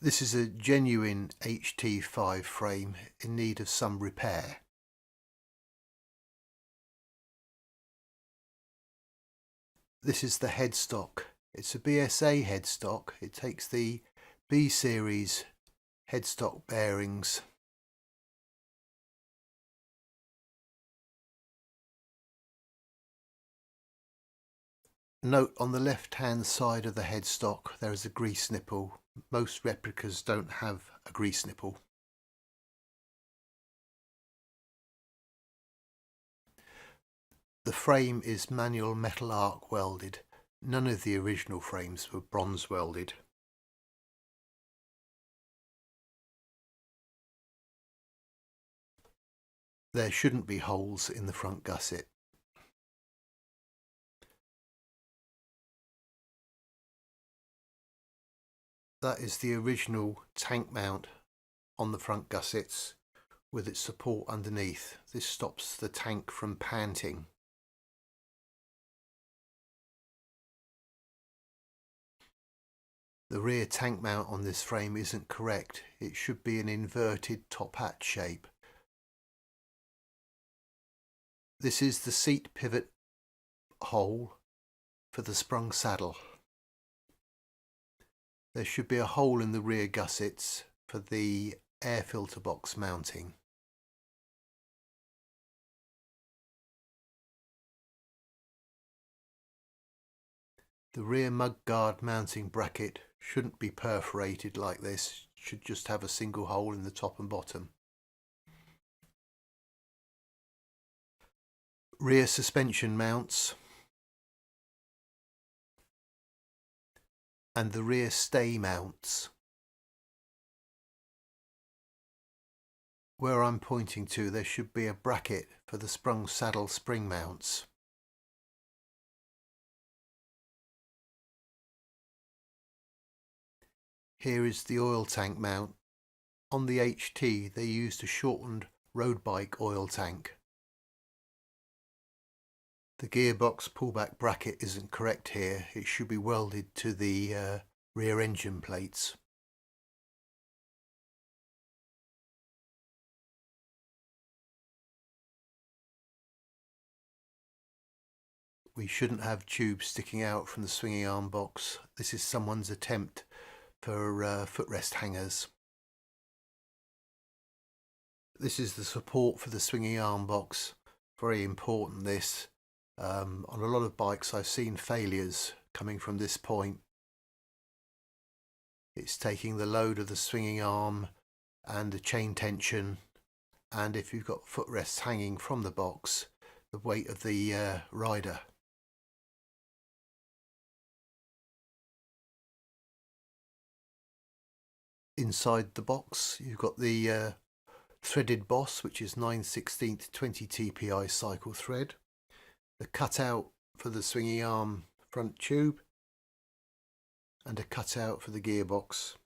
This is a genuine HT5 frame in need of some repair. This is the headstock. It's a BSA headstock. It takes the B series headstock bearings. Note on the left hand side of the headstock there is a grease nipple. Most replicas don't have a grease nipple. The frame is manual metal arc welded. None of the original frames were bronze welded. There shouldn't be holes in the front gusset. That is the original tank mount on the front gussets with its support underneath. This stops the tank from panting. The rear tank mount on this frame isn't correct. It should be an inverted top hat shape. This is the seat pivot hole for the sprung saddle. There should be a hole in the rear gussets for the air filter box mounting. The rear mudguard mounting bracket shouldn't be perforated like this. It should just have a single hole in the top and bottom. Rear suspension mounts and the rear stay mounts. Where I'm pointing to, there should be a bracket for the sprung saddle spring mounts. Here is the oil tank mount. On the HT they used a shortened road bike oil tank. The gearbox pullback bracket isn't correct here. It should be welded to the rear engine plates. We shouldn't have tubes sticking out from the swinging arm box. This is someone's attempt for footrest hangers. This is the support for the swinging arm box. Very important this. On a lot of bikes I've seen failures coming from this point. It's taking the load of the swinging arm and the chain tension, and if you've got footrests hanging from the box, the weight of the rider. Inside the box you've got the threaded boss, which is 9/16 20 TPI cycle thread, the cutout for the swinging arm front tube, and a cutout for the gearbox.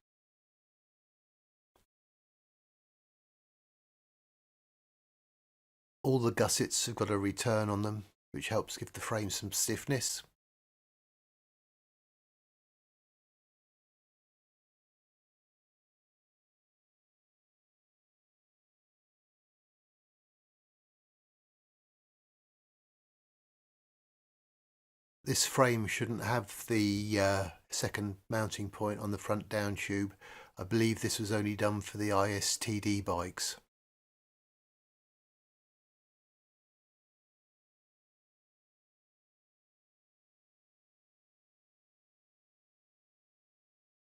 All the gussets have got a return on them, which helps give the frame some stiffness. This frame shouldn't have the second mounting point on the front down tube. I believe this was only done for the ISTD bikes.